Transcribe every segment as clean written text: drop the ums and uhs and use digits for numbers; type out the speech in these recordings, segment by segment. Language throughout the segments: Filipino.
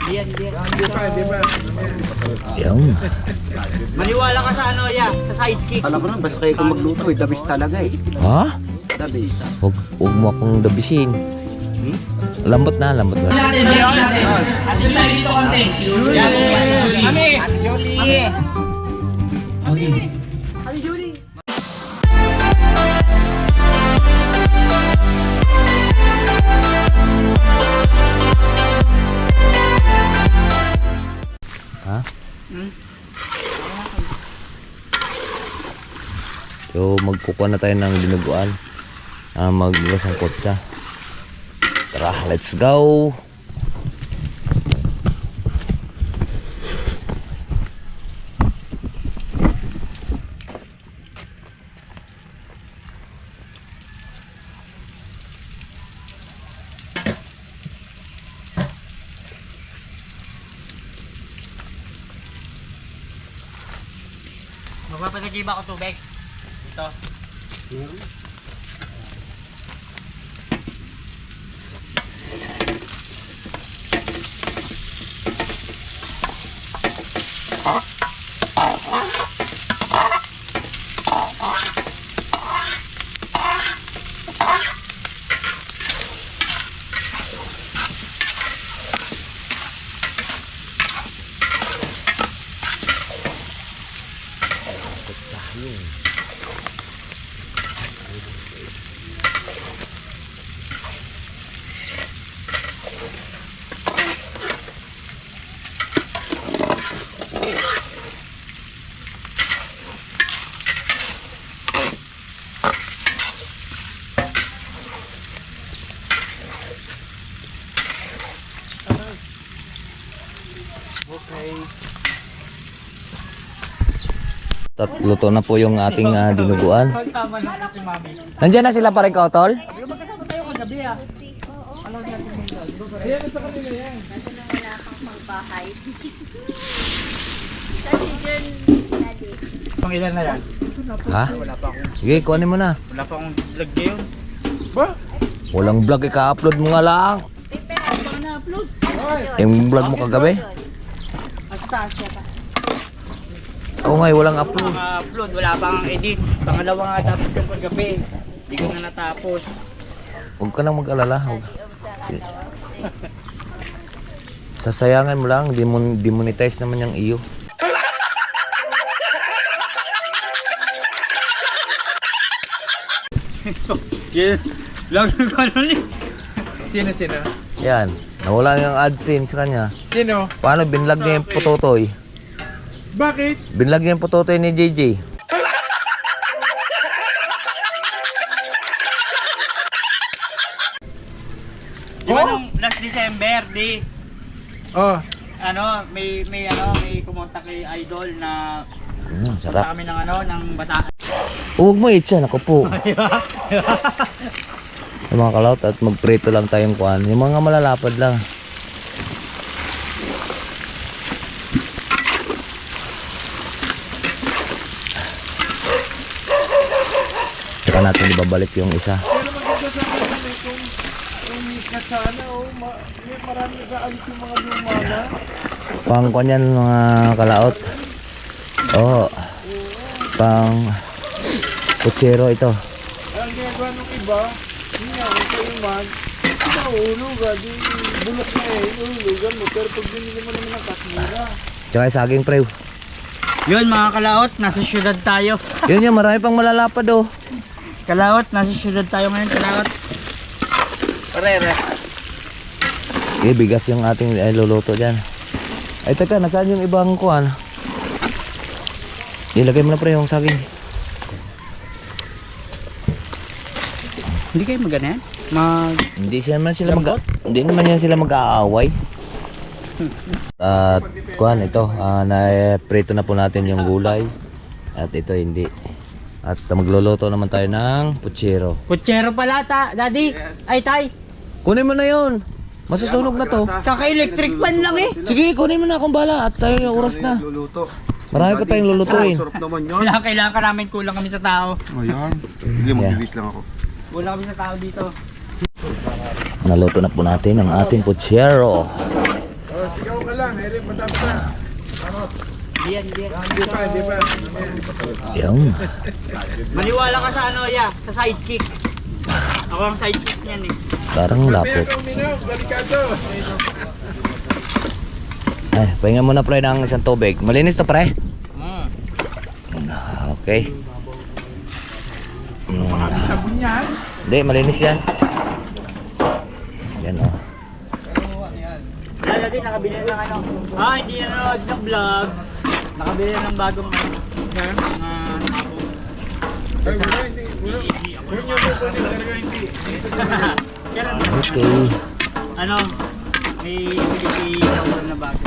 Hindi pa. Yung. Maniwala ka sa ano, sa sidekick. Alam ko na, basta kayo kung magluto, dabis talaga eh. Ha? Dabis. Huwag mo akong dabisin. Lambot na. Atin tayo dito konti. Kami. Ate Jolie! Ha? So magkukuha na tayo ng dinuguan. Maglasang kotsa. Tara, let's go. Magpapagagiba ko tubig. Ito. Luto na po yung ating dinuguan. Tama na si Mami. Nandiyan na sila pare Kautol? Magkasama tayo kagabi ah. Pang ilan na yan? Ha? Sige, kuhanin mo na. Wala pa akong vlog ngayon. Walang vlog, ika-upload mo nga lang. Yung vlog mo kagabi? Astasia pa. Oo nga, walang upload. Upload, wala pang edit. Pangalawa nga tapos yung paggabi. Hindi ko na natapos. Huwag ka nang mag-alala. Sasayangan mo lang, demonetize naman yung iyo. Vlog na gano'n eh. Sino? Yan, nawala yung AdSense sa kanya. Sino? Paano, binlag niya yung putotoy. Bakit? Binlag niya yung putotoy ni JJ. Di ba nung last December, Oh. may kumontak kay Idol na punta Sarap. kami ng Bataan. Huwag mo itcha, ako po. Yung mga kalaut at magprito lang tayong kuhan. Yung mga malalapad lang. Saka natin ibabalik yung isa. Pero maganda sa akin kung kasana may marami nag-aalis yung mga lumana. Pang kuhan yan mga kalaot. Oo. Pang kutsero ito. Ang ginagawa ng iba, yun nga, kayo man, mahulugan, di bulok na hulugan mo, pero pag binili mo naman ng kasmura. Tsaka yung saging pre. Yun mga kalaot, nasa syudad tayo. Yun yan, marami pang malalapad oh. Kalaot, nasa syudad tayo ngayon, kalaot. Parere. Bigas yung ating luluto dyan. Ay teka, nasaan yung ibang kuhan? Ilagay mo na pre yung saging. Hindi kayo magana yan? Hindi naman yan sila mag-aaway. At kuhan ito, na-prito na po natin yung gulay. At ito hindi. At magluluto naman tayo ng putsero. Putsero pala daddy. Yes. Ay tay. Kunin mo na yon. Masusunog na to. Kaka-electric fan lang eh. Sige, kunin mo na akong bala. At tayo yung oras na. Luluto. Marami pa tayong lulutuin. Sarap naman yun. Kailangan ka namin, kulang kami sa tao. Ayan. Hindi, mag-release lang ako. Kulang kami sa tao dito. Naluto na po natin ang ating putsero. Ikaw ka lang, ere patapos na. Diyan. Hindi pa. Yung. Maniwala ka sa ano, sa sidekick. Ako ang sidekick niyan eh. Parang Mamaya lapot. ka uminom, delikado. Ay, pahinga muna pre ng isang tubig. Malinis to pre? Okay. Sabon yan. Hindi, malinis yan. Yan oh. Lala din, nakabili ng ano. Hindi na nanood ng vlog. Nakabili ng bagong mga hapon. Ay, wala, hindi. Yun yung kukunin talaga, hindi. Kaya Okay. ano, may pinipili na bago.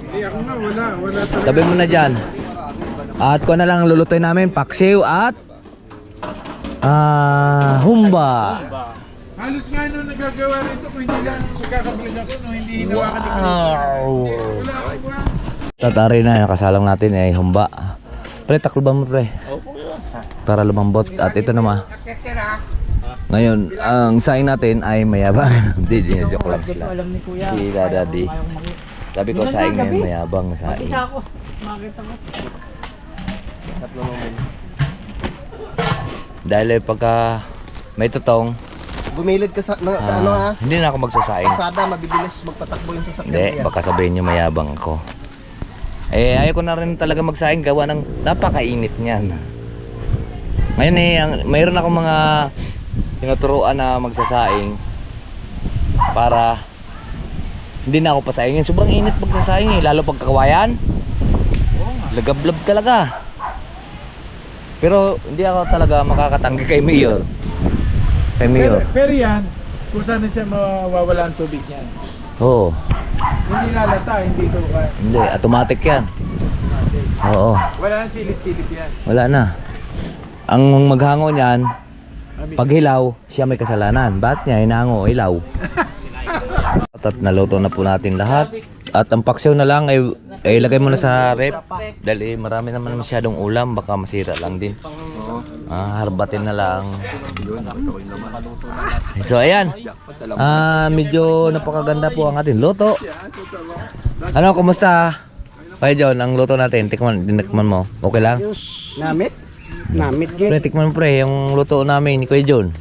Hindi, ako nga, wala talaga. Tabi mo na dyan. At kung na lang lulutoy namin, paksiw at humba. Halos nga nung nagagawa rito, kung hindi lang magkakablog ako, no, hindi hinawakan ni Wow. Wala ako ba? Tatari na, nakasalang natin ay humba. Pre, takloban mo pre. Para lumambot. At ito naman. Ngayon, ang saing natin ay mayabang. Hindi, joke lang sila. Alam ni Kuya. Si Daddy. Sabi ko saing ngayon mayabang na saing. Isa ako. Makita mo. Dahil pagka may tutong, Bumilid ka sa ano ha? hindi na ako magsasaing. Pasada, mabibilis magpatakbo yung sasakyan Hindi, mo yan. baka sabihin nyo mayabang ako. Eh, ayaw ko na rin talaga magsaing gawa ng napakainit niyan. Ngayon mayroon akong mga tinuturuan na magsasaing para hindi na ako pasaingin. Sobrang init magsasaing lalo pag kakawayan. Lagablab talaga. Pero hindi ako talaga makakatanggi kay Mayor. Pero yan, kung saan na siya mawawala ang tubig yan. Oo. Hindi lalata, hindi ito ka. Hindi, automatic yan. Oo. Wala nang silip-silip yan. Wala na. Ang maghango niyan, pag hilaw, siya may kasalanan. Ba't niya hinango, hilaw? At naluto na po natin lahat. At ang paksiw na lang ay ilagay mo na sa rep. Dahil marami naman masyadong ulam, baka masira lang din. Harbatin na lang. So ayan. Medyo napakaganda po ang ating luto. Ano, kumusta? Kaya John, ang luto natin, tinikman mo. Okay lang? Namit Pre, tikman mo pre, yung luto namin ni Kuya John.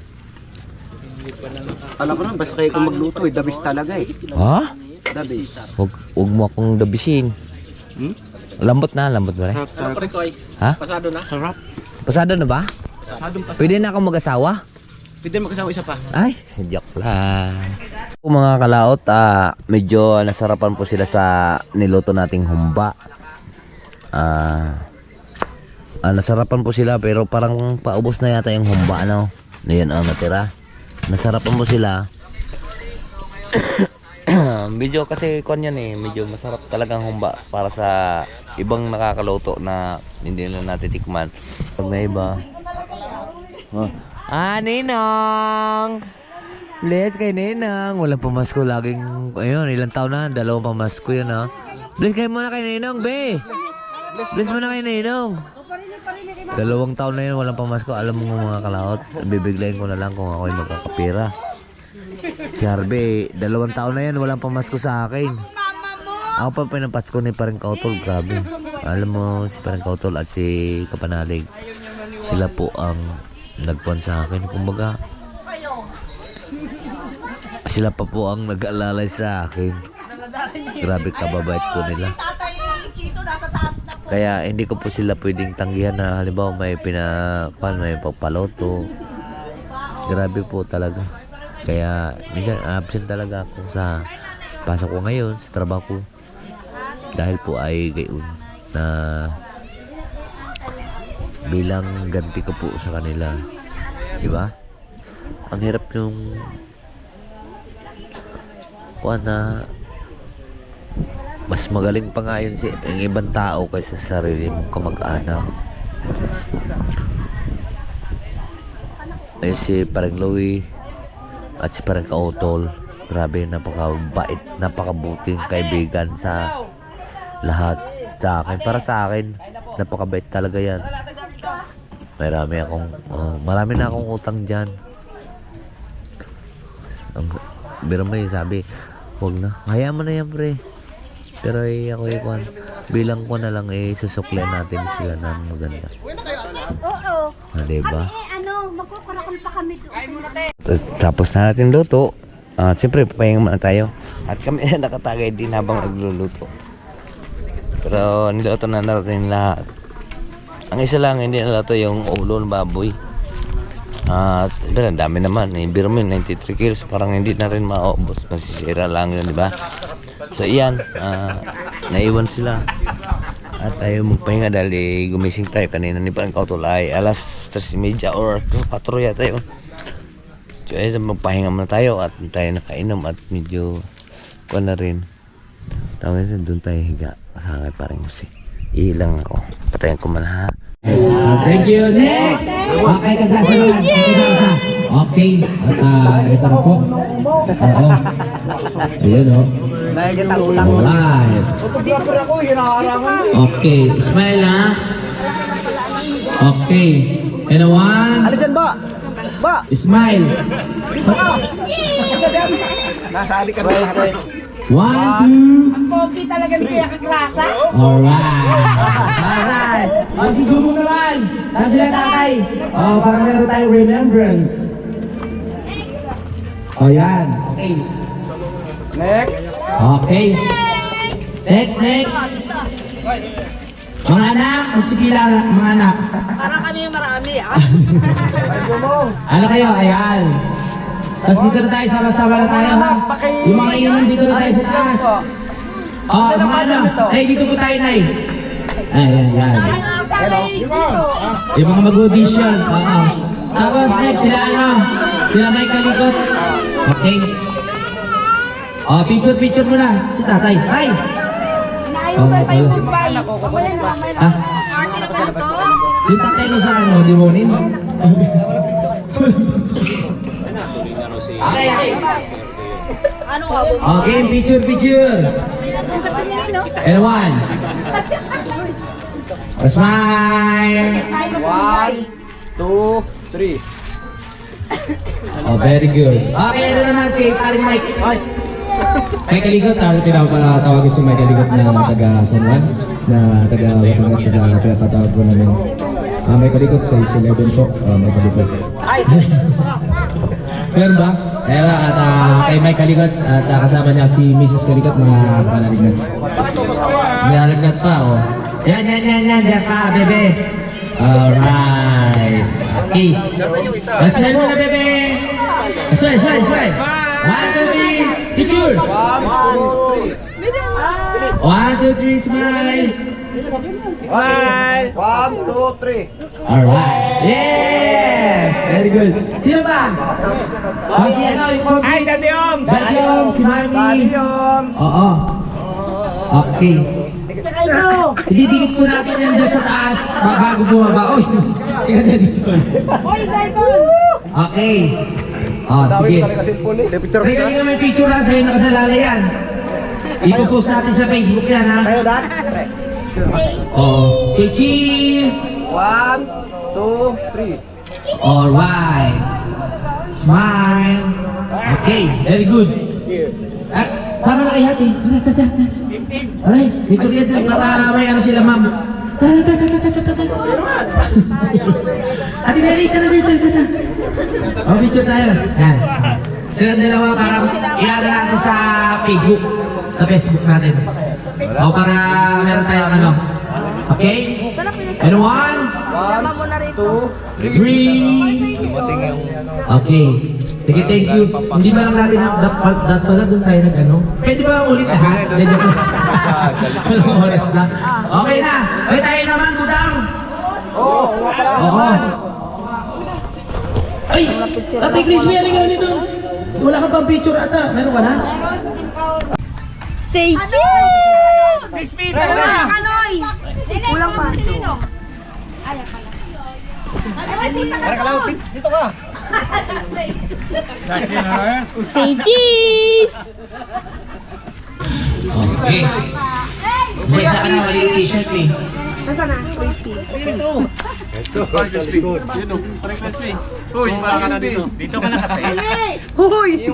Alam ko na, basta kayo kung magluto dabis talaga eh. Ha? Dabis. Huwag mo akong dabisin. Lambot ba rin? Ha? Pasado na. Sarap. Pasado na ba? Pwede na akong mag-asawa? Pwede magkasama isa pa. Ay, joke lang. Mga kalaot, medyo nasarapan po sila sa niluto nating humba. Nasarapan po sila pero parang paubos na yata yung humba, ano? Na yan ang natira. Nasarapan po sila. Medyo kasi kon yan eh, medyo masarap talagang humba para sa ibang nakakaluto na hindi na natin tikman. Pag na iba. Ninong! Bless kay Ninong. Walang pamasko laging, ayun, ilang taon na, 2 pamasko yun ha. Bless kayo muna kay Ninong, be! Bless muna kay Ninong. 2 taon na yun, walang pamasko. Alam mo mga kalaot, bibiglayin ko na lang kung ako'y magkakapira. Si Harvey, 2 taon na yan, walang pamasko sa akin. Ako pa pinapasko ni Parang Kautol, grabe. Alam mo, si Parang Kautol at si Kapanalig, sila po ang nagpuan sa akin. Kumbaga, sila pa po ang nag-aalalay sa akin. Grabe kababait po nila. Kaya hindi ko po sila pwedeng tanggihan na halimbawa may may pagpaloto. Grabe po talaga. Kaya minsan absent talaga ako sa pasok ko ngayon sa trabaho ko. Dahil po ay gayon na bilang ganti ko po sa kanila. Diba? Ang hirap yung na mas magaling pa nga yun yung ibang tao kaysa sa sarili mong kamag-anak. Si Parang Louie at si Parang Kautol, grabe, napakabait, napakabuting kaibigan sa lahat sa akin. Para sa akin, napakabait talaga yan. Marami na akong utang dyan. Biro mo yung sabi, huwag na, hayaan mo na yan pre. Pero ako bilang ko na lang susuklian natin sila ng maganda. Oo. Diba? Magkukurakol pa kami doon. Tapos na natin luto. At siyempre, papahinga muna tayo. At kami nakatagay din habang nagluluto. Pero niluto na natin lahat. Ang isa lang, hindi nalato yung ulo ng baboy. At ang dami naman. Biro mo 93 kilos. Parang hindi na rin maubos. Masisira lang yun, di ba? So, iyan. Naiwan sila. At tayo magpahinga dahil gumising tayo. Kanina ni parang kautulay. Alas 3:30 or 4 yata yun. So, magpahinga muna tayo. At tayo nakainom. At medyo kuha na rin. Tawag na doon tayo higa. Kasangay parang si ilang ako. Patayan ko man ha. Thank you. Next! Okay, kagrasa naman. Okay. At ito na po. Oo. Ayan o. Alright. Okay. Smile ha. Okay. And a one. Alisan ba? Ba? Smile. Nasali ka ba? 1, 2. Pogi talaga ni Kuya Kagrasa. Alright. Alright. O, siguro naman. Saan sila tatay? O, para meron tayong remembrance. O, yan. Okay. Next. Okay. Next. Mga anak, ang sipila, mga anak. Parang kami marami Ano kayo? Ayan. Tapos dito na tayo, sama-sama na tayo ha. Yung mga inom dito na tayo sa taas. Mga ano, dito po tayo, Nay. Ayan. Yung mga mag-audition. Tapos next, sila may kalikot. Okay. Picture muna si tatay. Tay! Naayusan pa yung goodbye. Mamaya na. Arte na ganito. Yung tatay mo sa limonin. Okay. Ano ka? Okay, picture. And one. Smile. 1, 2, 3. Oh, very good. Okay, ano naman kay paring Mike? May Kaligot, pinapatawagin si Mike Kaligot na taga San Juan, na taga Batangas na pinapatawag ko namin. May Kaligot sa 11 po, may Kaligot. Meron ba? Meron, at kay Mike Kaligot at kasama niya si Mrs. Kaligot na panalignat. Nalagnat pa, oh. Yan, yan pa, bebe. Alright. Okay. Smile mo na, bebe. Smile. 1, 2, 3. Picture. 1, 2, 3, smile. Smile. 1, 2, 3. Alright. Yes! Very good. Sino ba? Si ano? Ay, Dadiom! Dadiom, si Mami. Oo. Okay. Ididikit po natin yan dyan sa taas bago bumaba. Uy! Sige na dito. Okay. Sige. Teka nyo may picture lang sa'yo nakasalala yan. Ipopost natin sa Facebook yan ha. Tayo, Dan. Say cheese! 1, 2, 3. Alright. Smile. Okay, very good. Sama na kayo hati. Alay, picture yan din para may ano sila ma'am. Ate Mary, tara dito. Picture tayo. Yan. Silang dalawa para ilagay natin sa Facebook. Sa Facebook natin. O para meron tayong ano. Okay? And 1, 2, 3. Okay. Sige, thank you. Hindi ba lang natin dapat pala doon tayo nag-ano? Pwede ba ulit lahat? Anong oras na? Okay na. Okay tayo naman, budang. Oo. Ay! Ate Crispy, halika dito. Wala ka pang picture ata. Meron ka na? Say cheese! Crispy, talaga! Kanoy! Kulang pa. Dito ka. Say cheese! Okay. Hindi, sa ka na mali yung t-shirt eh. Nasaan na? Crispy. Uy, parang crispy. Dito ka na kasi. Huy!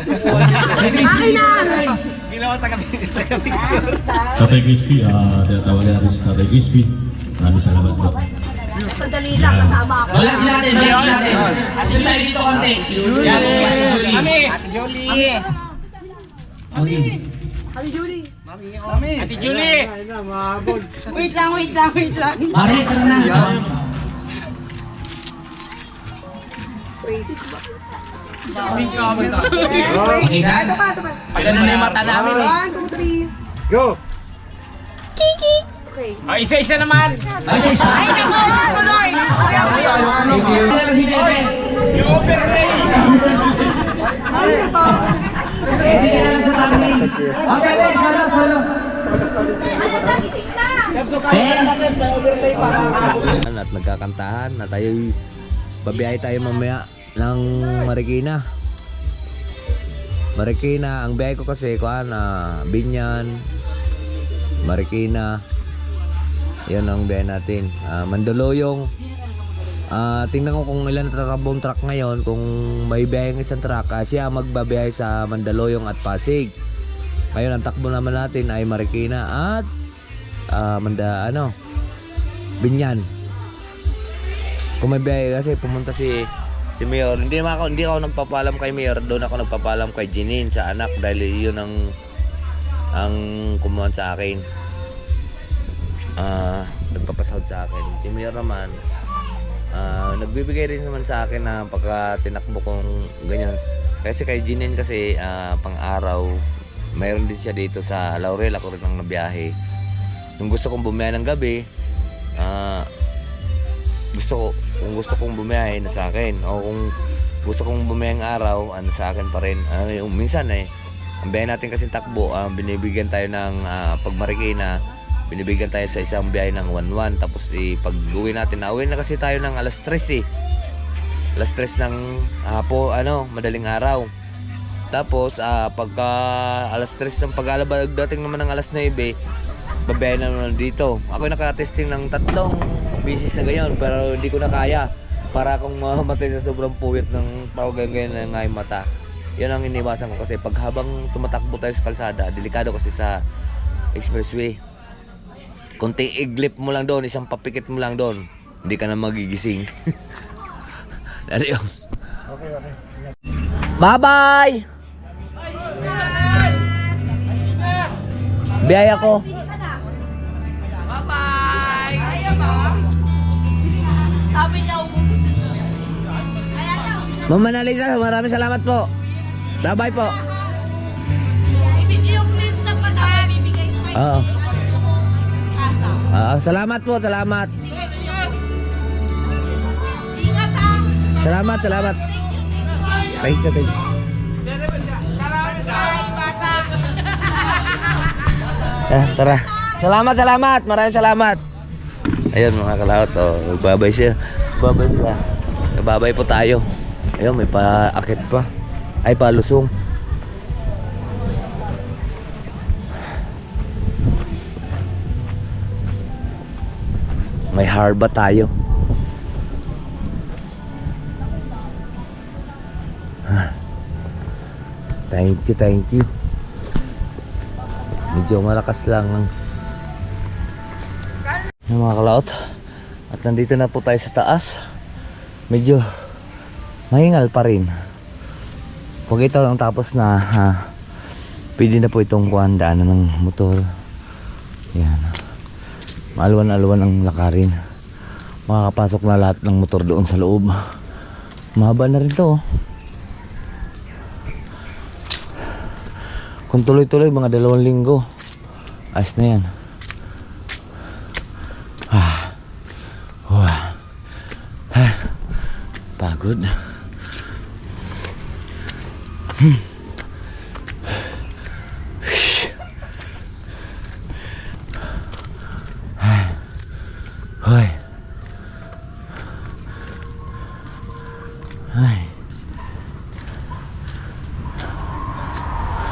May crispy Akin na! dito. Tatay Crispy, tinatawagan natin si Tatay Crispy. Maraming salamat po. Sandali lang, kasama ako. Wala si natin, wala si natin. Doon tayo dito konti. Yan, si Ate Julie. Okay. Kami, Julie. Ate Julie! Ay na, mahabol. Wait lang. Mari, tara na. Okay, Dan. Ito pa. Ganun na yung mata namin eh. 1, 2, 3. Go! Okay. Oh, isa-isa naman! Ay, isa. Ay, naku, tuloy. Thank you. Wala si Bebe. Yung overlay! Hindi ka na lang sa taming. Okay, Ben, solo. Ben. At nagkakantahan na tayo babiyahe tayo mamaya ng Marikina. Ang biyahe ko kasi Binyan, Marikina. Yan ang biyahe natin. Mandaluyong. Tingnan ko kung ilan tatakbong truck ngayon. Kung may biyahe ng isang truck, siya magbabiyahe sa Mandaluyong at Pasig. Ngayon ang takbo naman natin ay Marikina at Binyan. Kung may biyahe kasi pumunta si Mayor. Hindi ako nagpapaalam kay Mayor, doon ako nagpapaalam kay Jenin sa anak dahil yun ang kumuha sa akin. Nagpapasahod sa akin. Si Mayor naman nagbibigay rin naman sa akin na pagka tinakbo kong ganyan. Kasi kay Jenin kasi pang araw mayroon din siya dito sa Laurel. Ako rin ang nabiyahe. Kung gusto kong bumiyahe ng gabi, kung gusto kong bumiyahe na sa akin, o kung gusto kong bumiyahe ng araw, sa akin pa rin. Minsan ang biyahe natin kasi takbo, binibigyan tayo ng pag Marikina, binibigyan tayo sa isang biyahe ng 1-1. Tapos pag uwi natin, uwi na kasi tayo ng alas 3 alas 3 ng madaling araw. Tapos pagka alas 3 ng pag-alaba, dating naman ng alas 9, babiyahe na naman dito. Ako nakatesting ng 3 bisis na ganyan, pero hindi ko na kaya. Para akong mamatay sa sobrang puwit ng pag-ganyan na nga yung mata. Yan ang iniwasan ko kasi pag habang tumatakbo tayo sa kalsada, delikado kasi sa expressway. Kunting iglip mo lang doon, isang papikit mo lang doon, hindi ka na magigising. Dali yun. Okay. Bye-bye! Biyaya ko. Sabi niya, Ma'am Manalisa, maraming salamat po. Bye-bye po. yung cleans ng mata, bibigay ko kayo. Oo. Asa. Salamat po, salamat. Ingat ha. Salamat. Thank you. Tara. Salamat. Maraming salamat. Ayun mga kalaot, magbabay sila. Magbabay po tayo. Ayun, may paakit pa. Ay, palusong. May harba tayo. Thank you. Medyo malakas lang yung mga kalaot. At nandito na po tayo sa taas. Medyo mahingal pa rin. Pag ito ang tapos na pwede na po itong daanan ng motor. Yan. Maalwan-alwan ang lakarin. Makakapasok na lahat ng motor doon sa loob. Mahaba na rin to. Kung tuloy-tuloy mga 2 linggo, ayos na yan. Pagod. Hoy.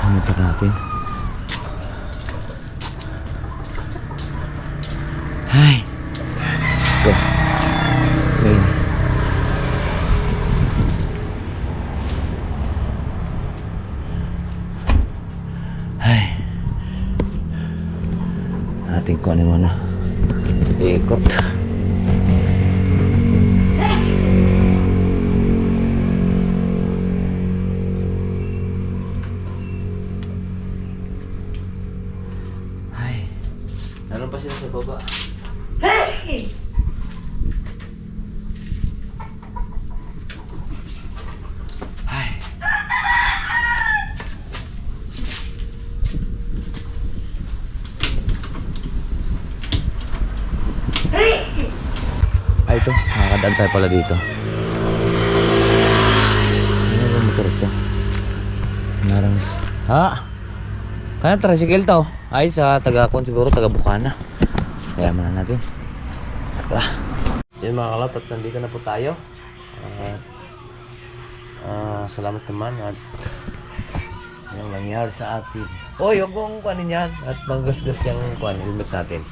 Motor natin. Let's go. Okay. Ay. Ating kunin muna. Ikot. Ay. Naroon pa sila sa baba. Ay. Ay, ito. Nakakadaan tayo pala dito. Ano ba motor ito? Narang... Ha? Kaya tricycle to. Ay, sa taga-kon siguro, taga-Bukana. Kaya muna natin. Tara. Yan mga kalot, at nandito na po tayo. Salamat naman at yung nangyari sa atin. Huwag mong kuhanin yan at manggasgas yung helmet natin.